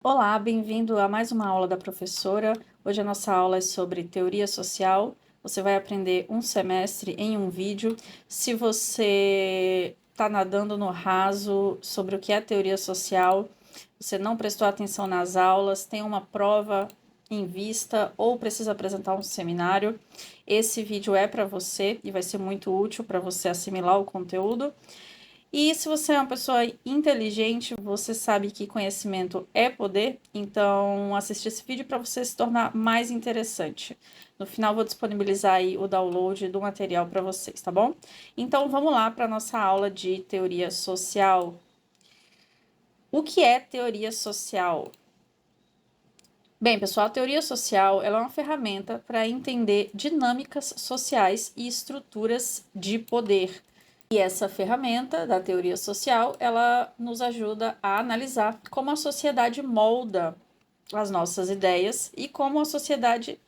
Olá, bem-vindo a mais uma aula da professora. Hoje a nossa aula é sobre teoria social. Você vai aprender um semestre em um vídeo. Se você está nadando no raso sobre o que é teoria social, você não prestou atenção nas aulas, tem uma prova em vista ou precisa apresentar um seminário, esse vídeo é para você e vai ser muito útil para você assimilar o conteúdo. E se você é uma pessoa inteligente, você sabe que conhecimento é poder, então assiste esse vídeo para você se tornar mais interessante. No final vou disponibilizar aí o download do material para vocês, tá bom? Então vamos lá para a nossa aula de teoria social. O que é teoria social? Bem, pessoal, a teoria social ela é uma ferramenta para entender dinâmicas sociais e estruturas de poder. E essa ferramenta da teoria social, ela nos ajuda a analisar como a sociedade molda as nossas ideias e como a sociedade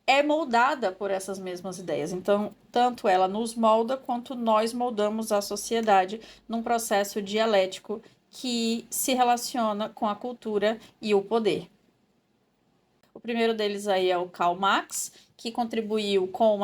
é moldada por essas mesmas ideias. Então, tanto ela nos molda quanto nós moldamos a sociedade num processo dialético que se relaciona com a cultura e o poder. O primeiro deles aí é o Karl Marx, que contribuiu com o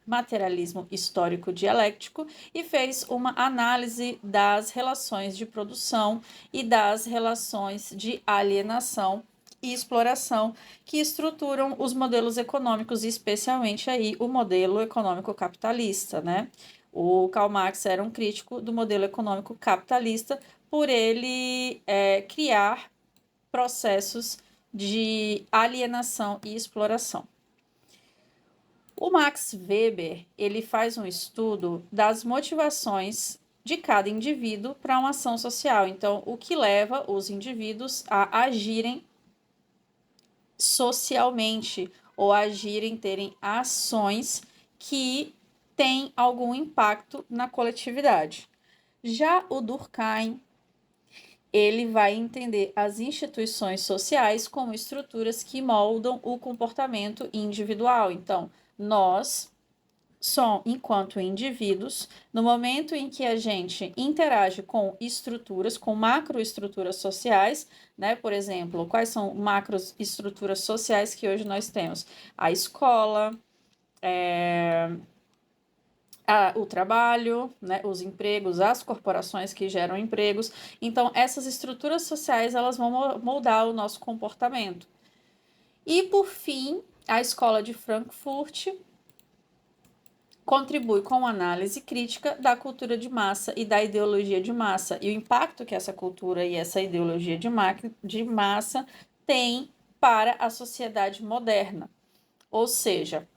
materialismo histórico dialético e fez uma análise das relações de produção e das relações de alienação e exploração que estruturam os modelos econômicos, especialmente aí o modelo econômico capitalista, né? O Karl Marx era um crítico do modelo econômico capitalista por ele criar processos de alienação e exploração. O Max Weber, ele faz um estudo das motivações de cada indivíduo para uma ação social. Então, o que leva os indivíduos a agirem socialmente ou agirem, terem ações que têm algum impacto na coletividade. Já o Durkheim, ele vai entender as instituições sociais como estruturas que moldam o comportamento individual. Então, nós, enquanto indivíduos, no momento em que a gente interage com estruturas, com macroestruturas sociais, né? Por exemplo, quais são macroestruturas sociais que hoje nós temos? A escola, o trabalho, né, os empregos, as corporações que geram empregos. Então, essas estruturas sociais elas vão moldar o nosso comportamento. E, por fim, a escola de Frankfurt contribui com a análise crítica da cultura de massa e da ideologia de massa e o impacto que essa cultura e essa ideologia de massa tem para a sociedade moderna. Ou seja,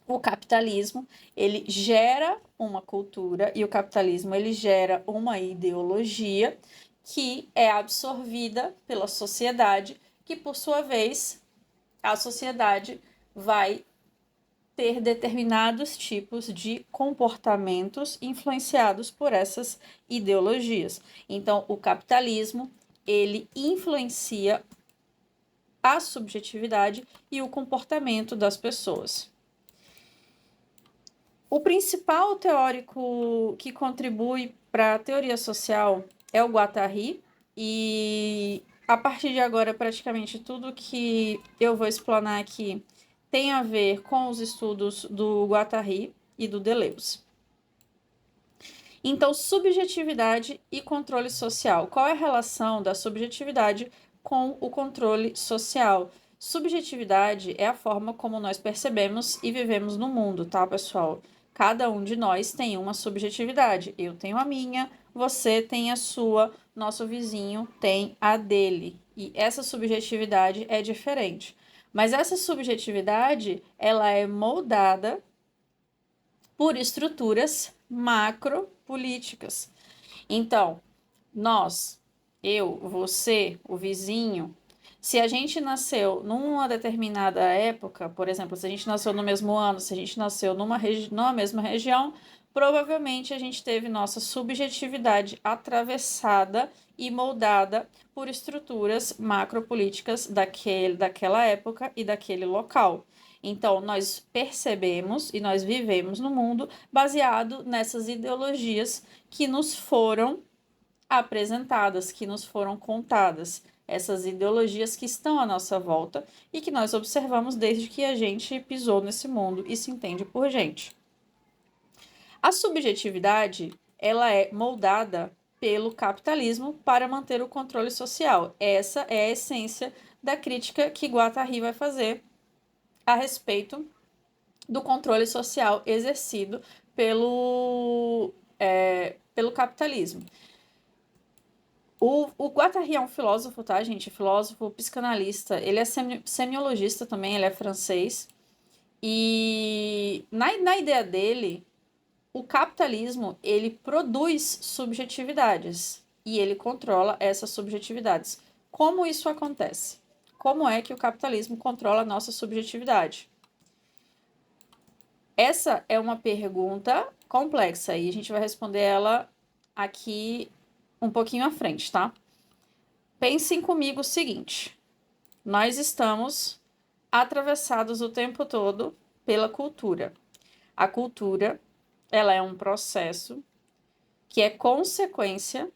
o capitalismo, ele gera uma cultura e o capitalismo, ele gera uma ideologia que é absorvida pela sociedade, que por sua vez, a sociedade vai ter determinados tipos de comportamentos influenciados por essas ideologias. Então, o capitalismo, ele influencia a subjetividade e o comportamento das pessoas. O principal teórico que contribui para a teoria social é o Guattari, e a partir de agora, praticamente tudo que eu vou explanar aqui tem a ver com os estudos do Guattari e do Deleuze. Então, subjetividade e controle social. Qual é a relação da subjetividade com o controle social? Subjetividade é a forma como nós percebemos e vivemos no mundo, tá, pessoal? Cada um de nós tem uma subjetividade. Eu tenho a minha, você tem a sua, nosso vizinho tem a dele. E essa subjetividade é diferente. Mas essa subjetividade, ela é moldada por estruturas macropolíticas. Então, nós, eu, você, o vizinho, se a gente nasceu numa determinada época, por exemplo, se a gente nasceu no mesmo ano, se a gente nasceu numa mesma região, provavelmente a gente teve nossa subjetividade atravessada e moldada por estruturas macropolíticas daquela época e daquele local. Então, nós percebemos e nós vivemos no mundo baseado nessas ideologias que nos foram apresentadas, que nos foram contadas. essas ideologias que estão à nossa volta e que nós observamos desde que a gente pisou nesse mundo e se entende por gente. A subjetividade, ela é moldada pelo capitalismo para manter o controle social. Essa é a essência da crítica que Guattari vai fazer a respeito do controle social exercido pelo capitalismo. O Guattari é um filósofo, tá, gente? Filósofo, psicanalista. Ele é semiologista também, ele é francês. E na ideia dele, o capitalismo, ele produz subjetividades e ele controla essas subjetividades. Como isso acontece? Como é que o capitalismo controla a nossa subjetividade? Essa é uma pergunta complexa e a gente vai responder ela aqui um pouquinho à frente, tá? Pensem comigo o seguinte: nós estamos atravessados o tempo todo pela cultura. A cultura, ela é um processo que é consequência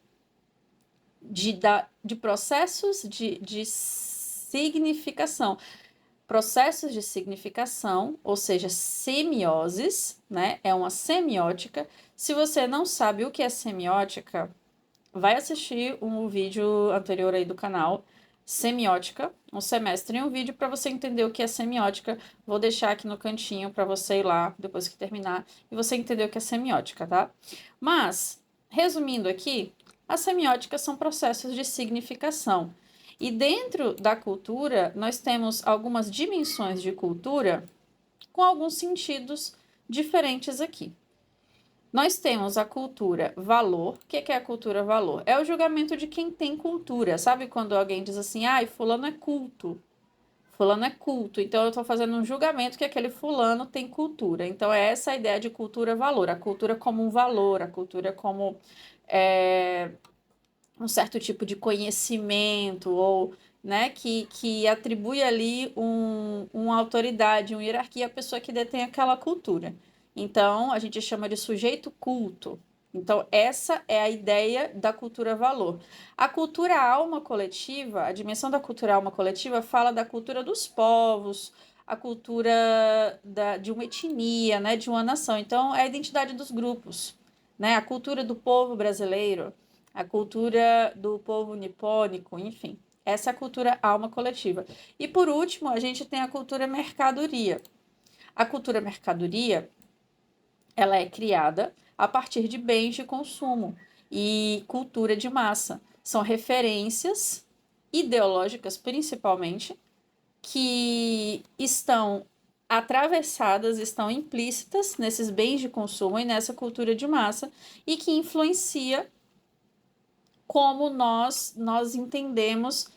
de processos de significação. Processos de significação, ou seja, semioses, né? É uma semiótica. Se você não sabe o que é semiótica, vai assistir um vídeo anterior aí do canal, semiótica, um semestre em um vídeo para você entender o que é semiótica. Vou deixar aqui no cantinho para você ir lá depois que terminar e você entender o que é semiótica, tá? Mas, resumindo aqui, as semióticas são processos de significação. E dentro da cultura, nós temos algumas dimensões de cultura com alguns sentidos diferentes aqui. Nós temos a cultura valor. O que é a cultura valor? É o julgamento de quem tem cultura. Sabe quando alguém diz assim, fulano é culto. Fulano é culto. Então, eu estou fazendo um julgamento que aquele fulano tem cultura. Então, é essa a ideia de cultura valor. A cultura como um valor, a cultura como um certo tipo de conhecimento ou, né, que atribui ali uma autoridade, uma hierarquia à pessoa que detém aquela cultura. Então, a gente chama de sujeito culto. Então, essa é a ideia da cultura valor. A cultura alma coletiva, a dimensão da cultura alma coletiva fala da cultura dos povos, a cultura de uma etnia, né, de uma nação. Então, é a identidade dos grupos, né, a cultura do povo brasileiro, a cultura do povo nipônico, enfim. Essa é a cultura alma coletiva. E por último, a gente tem a cultura mercadoria. A cultura mercadoria, ela é criada a partir de bens de consumo e cultura de massa. São referências ideológicas, principalmente, que estão atravessadas, estão implícitas nesses bens de consumo e nessa cultura de massa e que influencia como nós entendemos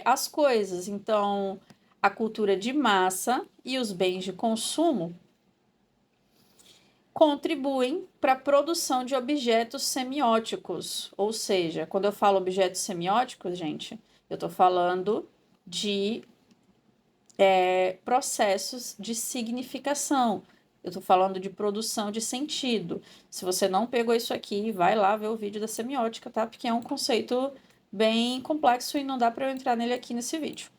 as coisas. Então, a cultura de massa e os bens de consumo contribuem para a produção de objetos semióticos. Ou seja, quando eu falo objetos semióticos, gente, eu estou falando de processos de significação. Eu estou falando de produção de sentido. Se você não pegou isso aqui, vai lá ver o vídeo da semiótica, tá? Porque é um conceito bem complexo e não dá para eu entrar nele aqui nesse vídeo.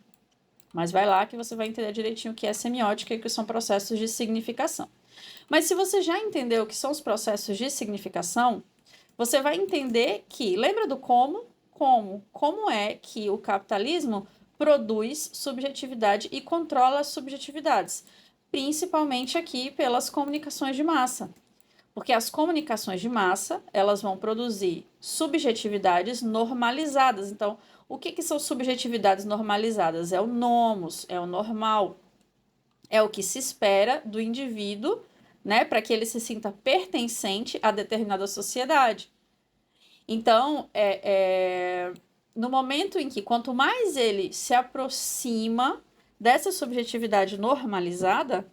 Mas vai lá que você vai entender direitinho o que é semiótica e o que são processos de significação. Mas se você já entendeu o que são os processos de significação, você vai entender que, lembra do como? Como é que o capitalismo produz subjetividade e controla as subjetividades, principalmente aqui pelas comunicações de massa. Porque as comunicações de massa, elas vão produzir subjetividades normalizadas. Então, o que são subjetividades normalizadas? É o nomos, é o normal, é o que se espera do indivíduo, né, para que ele se sinta pertencente a determinada sociedade. Então, no momento em que, quanto mais ele se aproxima dessa subjetividade normalizada,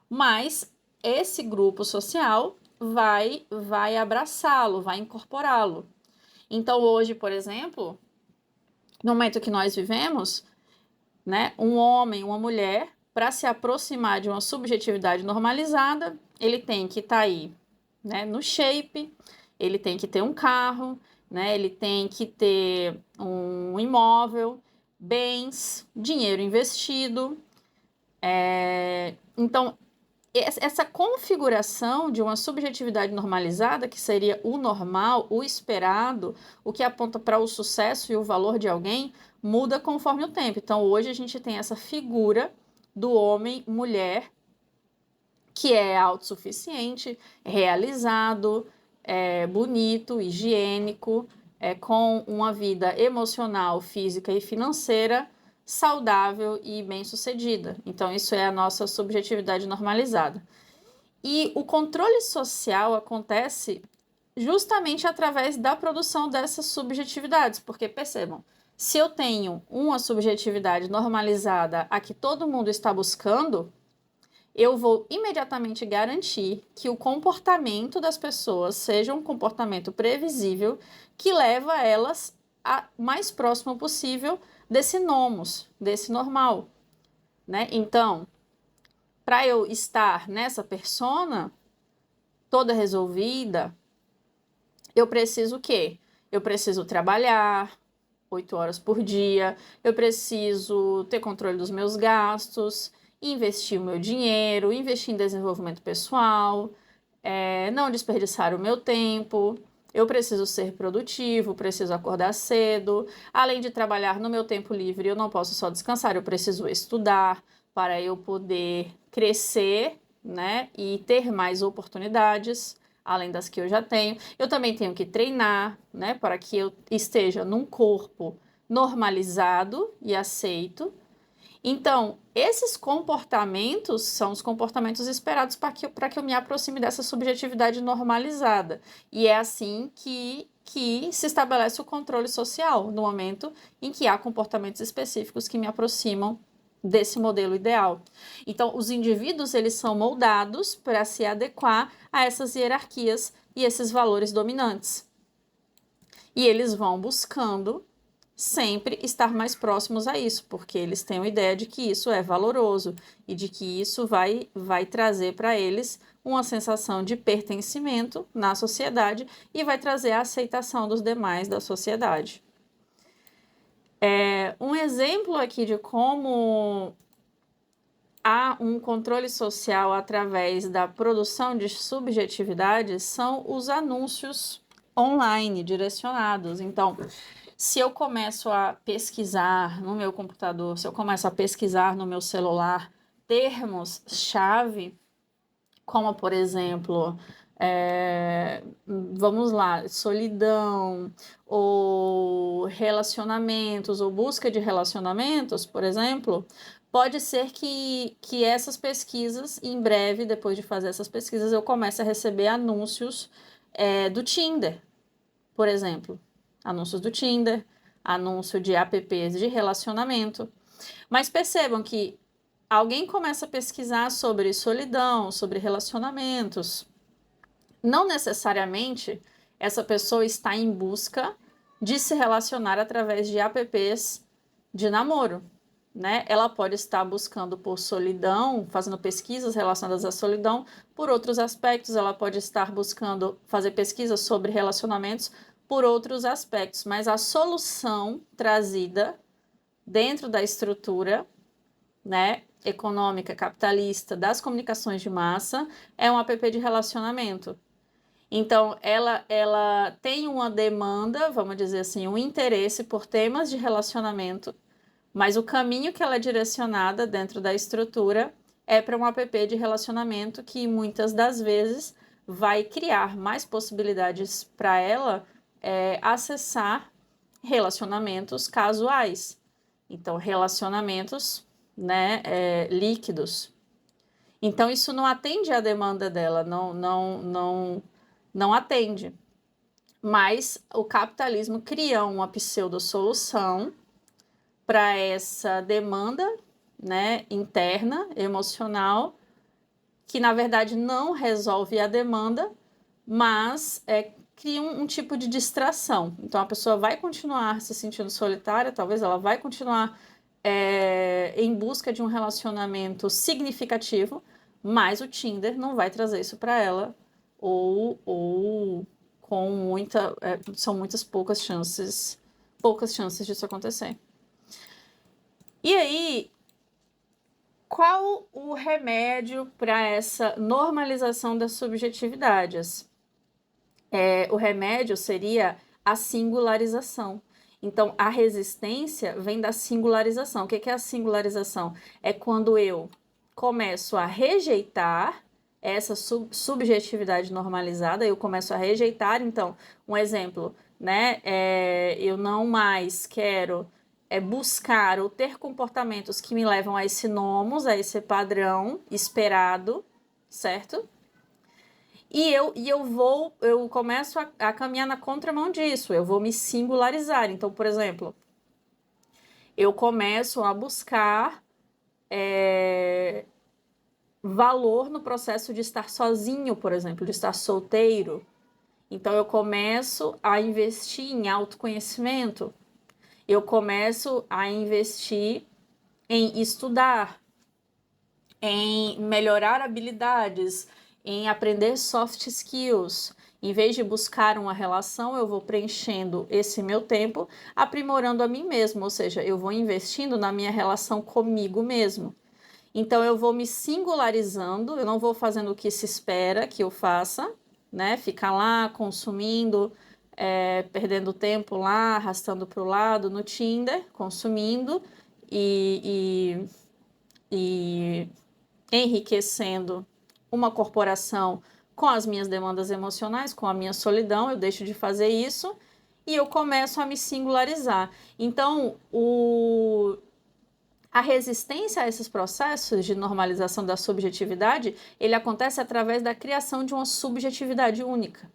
mais esse grupo social vai abraçá-lo, vai incorporá-lo. Então, hoje, por exemplo, no momento que nós vivemos, né, um homem, uma mulher, para se aproximar de uma subjetividade normalizada, ele tem que estar aí, né, no shape, ele tem que ter um carro, né? Ele tem que ter um imóvel, bens, dinheiro investido. Então, essa configuração de uma subjetividade normalizada, que seria o normal, o esperado, o que aponta para o sucesso e o valor de alguém, muda conforme o tempo. Então, hoje a gente tem essa figura do homem-mulher que é autossuficiente, realizado, bonito, higiênico, com uma vida emocional, física e financeira saudável e bem-sucedida. Então, isso é a nossa subjetividade normalizada. E o controle social acontece justamente através da produção dessas subjetividades, porque percebam, se eu tenho uma subjetividade normalizada a que todo mundo está buscando, eu vou imediatamente garantir que o comportamento das pessoas seja um comportamento previsível que leva elas a mais próximo possível desse nomos, desse normal, né? Então, para eu estar nessa persona toda resolvida, eu preciso o quê? Eu preciso trabalhar 8 horas por dia, eu preciso ter controle dos meus gastos, investir o meu dinheiro, investir em desenvolvimento pessoal, não desperdiçar o meu tempo. Eu preciso ser produtivo, preciso acordar cedo. Além de trabalhar no meu tempo livre, eu não posso só descansar, eu preciso estudar para eu poder crescer, né, e ter mais oportunidades, além das que eu já tenho. Eu também tenho que treinar, né, para que eu esteja num corpo normalizado e aceito. Então, esses comportamentos são os comportamentos esperados para que eu me aproxime dessa subjetividade normalizada. E é assim que se estabelece o controle social, no momento em que há comportamentos específicos que me aproximam desse modelo ideal. Então, os indivíduos, eles são moldados para se adequar a essas hierarquias e esses valores dominantes. E eles vão buscando sempre estar mais próximos a isso, porque eles têm a ideia de que isso é valoroso e de que isso vai trazer para eles uma sensação de pertencimento na sociedade e vai trazer a aceitação dos demais da sociedade. Um exemplo aqui de como há um controle social através da produção de subjetividades são os anúncios online direcionados. Então, se eu começo a pesquisar no meu computador, se eu começo a pesquisar no meu celular termos-chave, como, por exemplo, vamos lá, solidão, ou relacionamentos, ou busca de relacionamentos, por exemplo, pode ser que essas pesquisas, em breve, depois de fazer essas pesquisas, eu comece a receber anúncios do Tinder, por exemplo. Anúncios do Tinder, anúncio de apps de relacionamento. Mas percebam que alguém começa a pesquisar sobre solidão, sobre relacionamentos. Não necessariamente essa pessoa está em busca de se relacionar através de apps de namoro, né? Ela pode estar buscando por solidão, fazendo pesquisas relacionadas à solidão, por outros aspectos, ela pode estar buscando fazer pesquisas sobre relacionamentos por outros aspectos, mas a solução trazida dentro da estrutura, né, econômica, capitalista, das comunicações de massa, é um app de relacionamento. Então, ela tem uma demanda, vamos dizer assim, um interesse por temas de relacionamento, mas o caminho que ela é direcionada dentro da estrutura é para um app de relacionamento que muitas das vezes vai criar mais possibilidades para ela acessar relacionamentos casuais. Então, relacionamentos, né, líquidos. Então, isso não atende à demanda dela, não atende. Mas o capitalismo cria uma pseudo-solução para essa demanda, né, interna, emocional, que na verdade não resolve a demanda, mas cria um tipo de distração. Então a pessoa vai continuar se sentindo solitária, talvez ela vai continuar em busca de um relacionamento significativo, mas o Tinder não vai trazer isso para ela, ou são poucas chances disso acontecer. E aí, qual o remédio para essa normalização das subjetividades? O remédio seria a singularização. Então, a resistência vem da singularização. O que é a singularização? É quando eu começo a rejeitar essa subjetividade normalizada, eu começo a rejeitar. Então, um exemplo, né? Eu não mais quero buscar ou ter comportamentos que me levam a esse nomos, a esse padrão esperado, certo? E eu começo a caminhar na contramão disso, eu vou me singularizar. Então, por exemplo, eu começo a buscar valor no processo de estar sozinho, por exemplo, de estar solteiro. Então, eu começo a investir em autoconhecimento, eu começo a investir em estudar, em melhorar habilidades, em aprender soft skills. Em vez de buscar uma relação, eu vou preenchendo esse meu tempo, aprimorando a mim mesmo, ou seja, eu vou investindo na minha relação comigo mesmo. Então, eu vou me singularizando, eu não vou fazendo o que se espera que eu faça, né? Ficar lá consumindo, perdendo tempo lá, arrastando para o lado no Tinder, consumindo e enriquecendo uma corporação com as minhas demandas emocionais, com a minha solidão. Eu deixo de fazer isso e eu começo a me singularizar. Então, a resistência a esses processos de normalização da subjetividade, ele acontece através da criação de uma subjetividade única.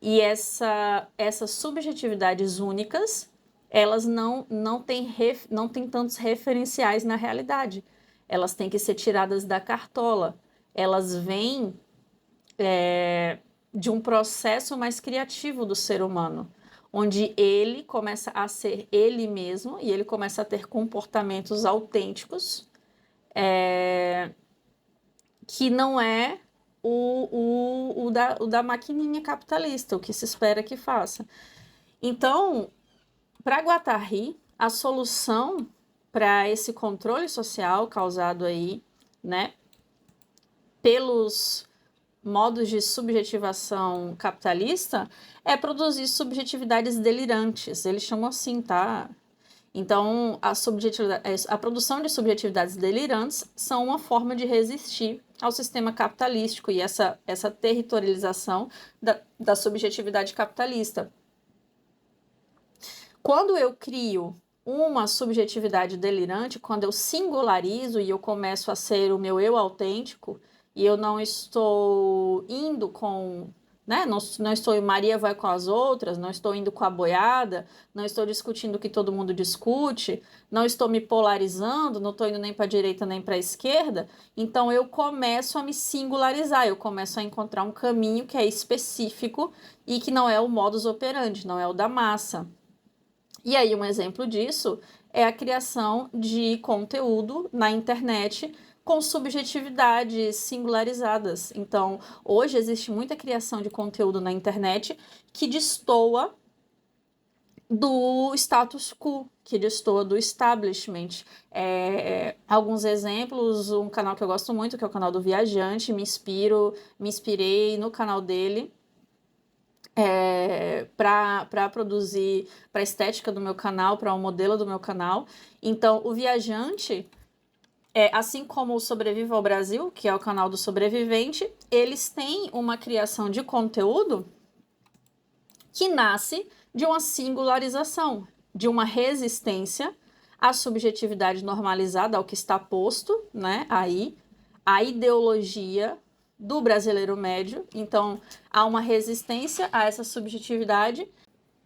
E essas subjetividades únicas, elas não têm tantos referenciais na realidade. Elas têm que ser tiradas da cartola. Elas vêm de um processo mais criativo do ser humano, onde ele começa a ser ele mesmo e ele começa a ter comportamentos autênticos, que não é o da maquininha capitalista, o que se espera que faça. Então, para Guattari, a solução para esse controle social causado aí, né, pelos modos de subjetivação capitalista é produzir subjetividades delirantes. Eles chamam assim, tá? Então, a produção de subjetividades delirantes são uma forma de resistir ao sistema capitalístico e essa territorialização da subjetividade capitalista. Quando eu crio uma subjetividade delirante, quando eu singularizo e eu começo a ser o meu eu autêntico, e eu não estou indo com, né? Não estou Maria vai com as outras, não estou indo com a boiada, não estou discutindo o que todo mundo discute, não estou me polarizando, não estou indo nem para a direita nem para a esquerda. Então eu começo a me singularizar, eu começo a encontrar um caminho que é específico e que não é o modus operandi, não é o da massa. E aí um exemplo disso é a criação de conteúdo na internet com subjetividades singularizadas. Então, hoje existe muita criação de conteúdo na internet que destoa do status quo, que destoa do establishment. Alguns exemplos, um canal que eu gosto muito, que é o canal do Viajante, me inspirei no canal dele para produzir, para a estética do meu canal, para o modelo do meu canal. Então, o Viajante, assim como o Sobreviva ao Brasil, que é o canal do sobrevivente, eles têm uma criação de conteúdo que nasce de uma singularização, de uma resistência à subjetividade normalizada, ao que está posto, né, aí, a ideologia do brasileiro médio. Então, há uma resistência a essa subjetividade.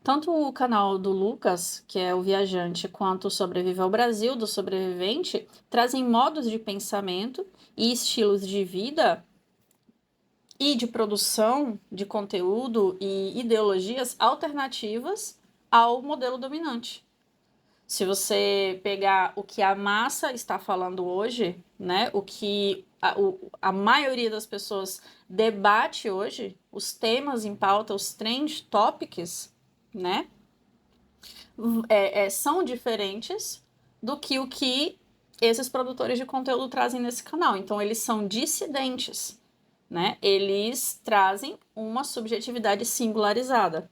Tanto o canal do Lucas, que é o Viajante, quanto o Sobreviva ao Brasil, do Sobrevivente, trazem modos de pensamento e estilos de vida e de produção de conteúdo e ideologias alternativas ao modelo dominante. Se você pegar o que a massa está falando hoje, né, o que a maioria das pessoas debate hoje, os temas em pauta, os trend topics, né, são diferentes do que o que esses produtores de conteúdo trazem nesse canal. Então, eles são dissidentes, né? Eles trazem uma subjetividade singularizada.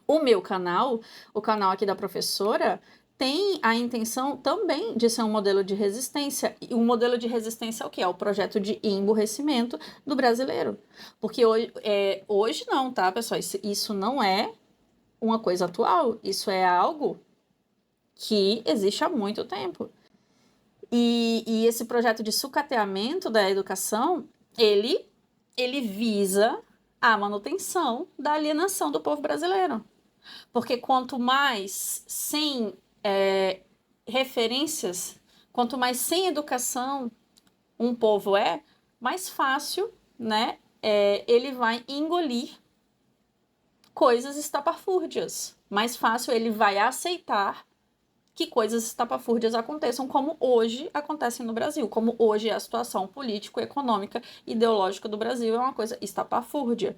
O meu canal, o canal aqui da professora, tem a intenção também de ser um modelo de resistência. E um modelo de resistência é o quê? É o projeto de emburrecimento do brasileiro. Porque hoje não, tá, pessoal? Isso não é uma coisa atual. Isso é algo que existe há muito tempo. E esse projeto de sucateamento da educação, ele visa a manutenção da alienação do povo brasileiro. Porque quanto mais sem referências, quanto mais sem educação um povo mais fácil, né, ele vai engolir coisas estapafúrdias. Mais fácil ele vai aceitar que coisas estapafúrdias aconteçam, como hoje acontecem no Brasil, como hoje é a situação político, econômica, ideológica do Brasil, é uma coisa estapafúrdia.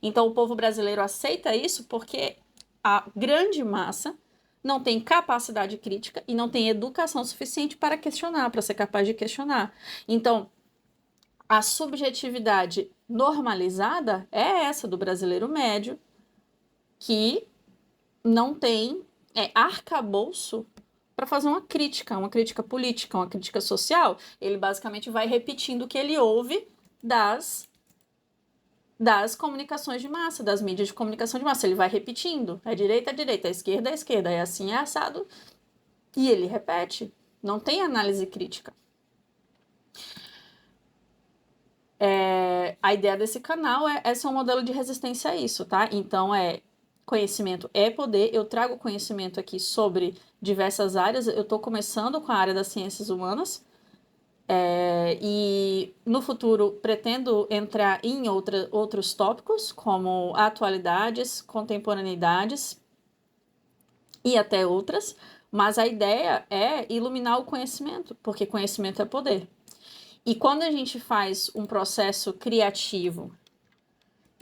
Então o povo brasileiro aceita isso porque a grande massa não tem capacidade crítica e não tem educação suficiente para questionar, para ser capaz de questionar. Então, a subjetividade normalizada é essa do brasileiro médio, que não tem arcabouço para fazer uma crítica política, uma crítica social. Ele basicamente vai repetindo o que ele ouve das comunicações de massa, das mídias de comunicação de massa. Ele vai repetindo. É direita, é esquerda, é esquerda. É assim, é assado. E ele repete. Não tem análise crítica. A ideia desse canal é ser um modelo de resistência a isso, tá? Então, conhecimento é poder. Eu trago conhecimento aqui sobre diversas áreas. Eu estou começando com a área das ciências humanas. E no futuro pretendo entrar em outros tópicos, como atualidades, contemporaneidades e até outras, mas a ideia é iluminar o conhecimento, porque conhecimento é poder. E quando a gente faz um processo criativo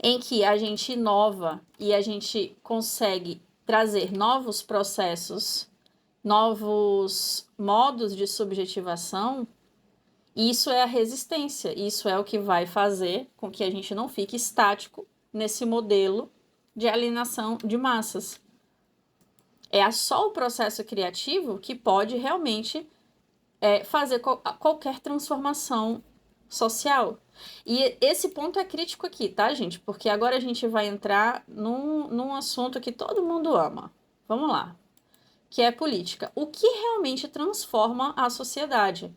em que a gente inova e a gente consegue trazer novos processos, novos modos de subjetivação, isso é a resistência, isso é o que vai fazer com que a gente não fique estático nesse modelo de alienação de massas. É só o processo criativo que pode realmente fazer qualquer transformação social. E esse ponto é crítico aqui, tá, gente? Porque agora a gente vai entrar num assunto que todo mundo ama. Vamos lá. Que é política. O que realmente transforma a sociedade?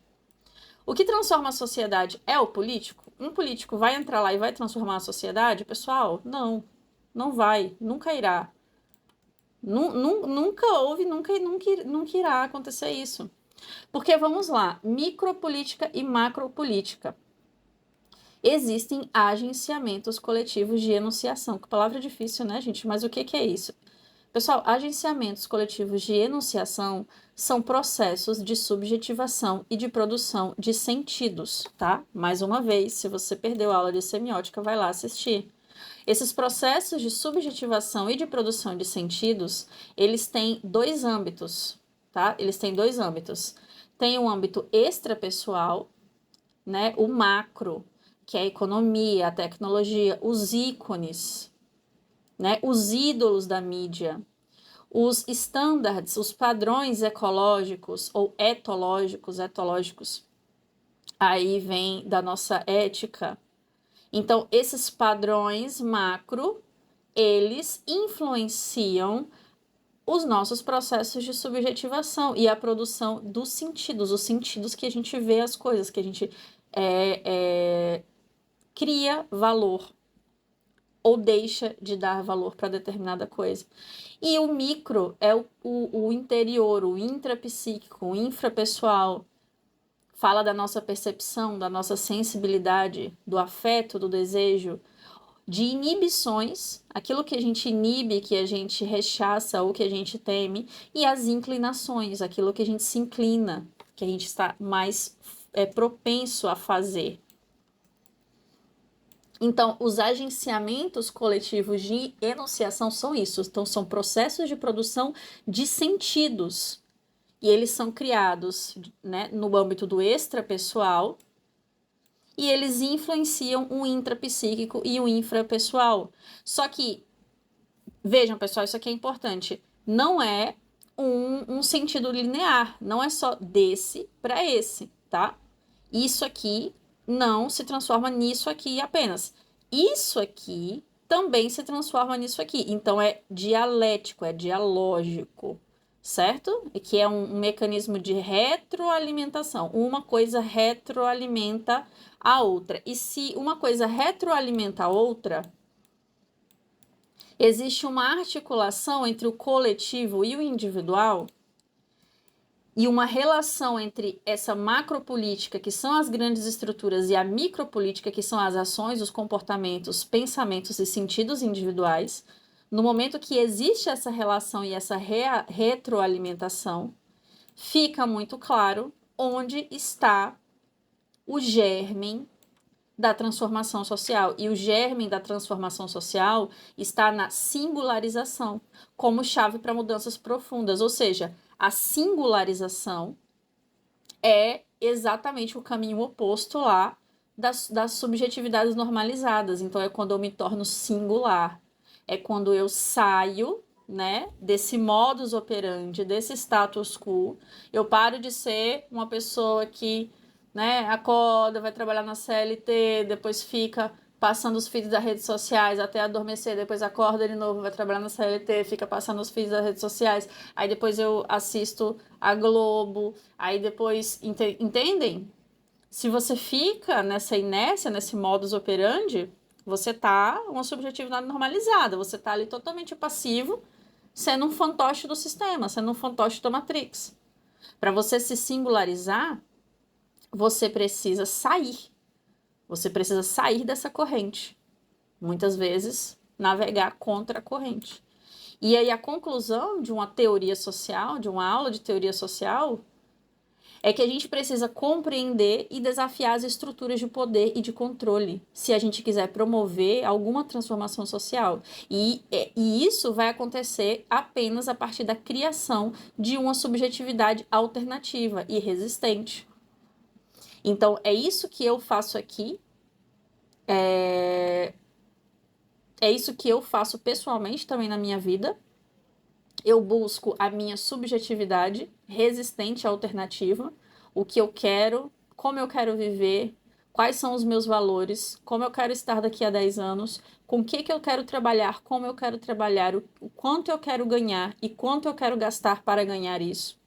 O que transforma a sociedade é o político? Um político vai entrar lá e vai transformar a sociedade? Pessoal, não. Não vai. Nunca irá. Nunca houve, nunca irá acontecer isso. Porque, vamos lá, micropolítica e macropolítica. Existem agenciamentos coletivos de enunciação. Que palavra difícil, né, gente? Mas o que é isso? Pessoal, agenciamentos coletivos de enunciação são processos de subjetivação e de produção de sentidos, tá? Mais uma vez, se você perdeu a aula de semiótica, vai lá assistir. Esses processos de subjetivação e de produção de sentidos, eles têm dois âmbitos, tá? Eles têm dois âmbitos. Tem o âmbito extrapessoal, né? O macro, que é a economia, a tecnologia, os ícones, né? Os ídolos da mídia, os standards, os padrões ecológicos ou etológicos, aí vem da nossa ética. Então, esses padrões macro, eles influenciam os nossos processos de subjetivação e a produção dos sentidos, os sentidos que a gente vê as coisas, que a gente cria valor ou deixa de dar valor para determinada coisa. E o micro é o interior, o intrapsíquico, o infrapessoal. Fala da nossa percepção, da nossa sensibilidade, do afeto, do desejo. de inibições, aquilo que a gente inibe, que a gente rechaça ou que a gente teme, e as inclinações, aquilo que a gente se inclina, que a gente está mais propenso a fazer. Então, os agenciamentos coletivos de enunciação são isso. Então, são processos de produção de sentidos. E eles são criados, né, no âmbito do extrapessoal, e eles influenciam o intrapsíquico e o infrapessoal. Só que, vejam, pessoal, isso aqui é importante. Não é um sentido linear. Não é só desse para esse, tá? Isso aqui não se transforma nisso aqui apenas. Isso aqui também se transforma nisso aqui. Então, é dialético, é dialógico, certo? E que é um mecanismo de retroalimentação. Uma coisa retroalimenta a outra. E se uma coisa retroalimenta a outra, existe uma articulação entre o coletivo e o individual e uma relação entre essa macropolítica, que são as grandes estruturas, e a micropolítica, que são as ações, os comportamentos, pensamentos e sentidos individuais. No momento que existe essa relação e essa retroalimentação, fica muito claro onde está o germe da transformação social. E o germe da transformação social está na singularização, como chave para mudanças profundas. Ou seja, a singularização é exatamente o caminho oposto lá das subjetividades normalizadas. Então, é quando eu me torno singular. É quando eu saio, né, desse modus operandi, desse status quo. Eu paro de ser uma pessoa que, né, acorda, vai trabalhar na CLT, depois fica passando os feeds das redes sociais até adormecer, depois acorda de novo, vai trabalhar na CLT, fica passando os feeds das redes sociais, aí depois eu assisto a Globo, aí depois, entendem? Se você fica nessa inércia, nesse modus operandi, você tá uma subjetividade normalizada, você tá ali totalmente passivo, sendo um fantoche do sistema, sendo um fantoche da Matrix. Para você se singularizar, você precisa sair. Você precisa sair dessa corrente. Muitas vezes, navegar contra a corrente. E aí a conclusão de uma teoria social, de uma aula de teoria social, é que a gente precisa compreender e desafiar as estruturas de poder e de controle, se a gente quiser promover alguma transformação social. E isso vai acontecer apenas a partir da criação de uma subjetividade alternativa e resistente. Então, é isso que eu faço aqui. É isso que eu faço pessoalmente também na minha vida. Eu busco a minha subjetividade resistente, alternativa, o que eu quero, como eu quero viver, quais são os meus valores, como eu quero estar daqui a 10 anos, com o que eu quero trabalhar, como eu quero trabalhar, o quanto eu quero ganhar e quanto eu quero gastar para ganhar isso.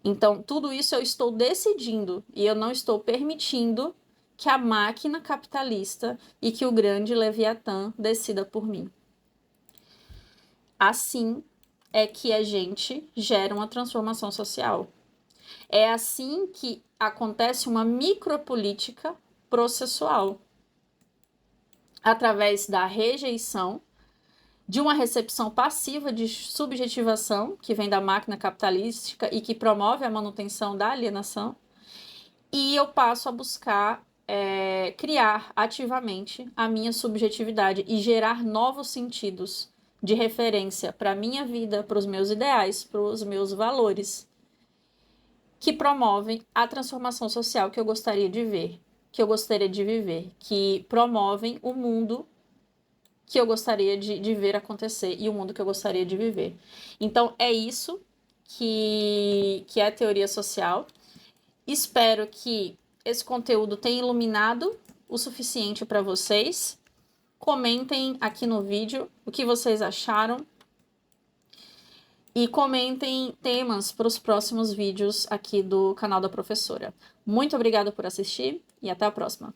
Então, tudo isso eu estou decidindo e eu não estou permitindo que a máquina capitalista e que o grande Leviatã decida por mim. Assim é que a gente gera uma transformação social. É assim que acontece uma micropolítica processual, através da rejeição, de uma recepção passiva de subjetivação, que vem da máquina capitalística e que promove a manutenção da alienação, e eu passo a buscar criar ativamente a minha subjetividade e gerar novos sentidos de referência para a minha vida, para os meus ideais, para os meus valores, que promovem a transformação social que eu gostaria de ver, que eu gostaria de viver, que promovem o mundo que eu gostaria de ver acontecer e o mundo que eu gostaria de viver. Então, é isso que é a teoria social. Espero que esse conteúdo tenha iluminado o suficiente para vocês. Comentem aqui no vídeo o que vocês acharam. E comentem temas para os próximos vídeos aqui do canal da professora. Muito obrigada por assistir e até a próxima.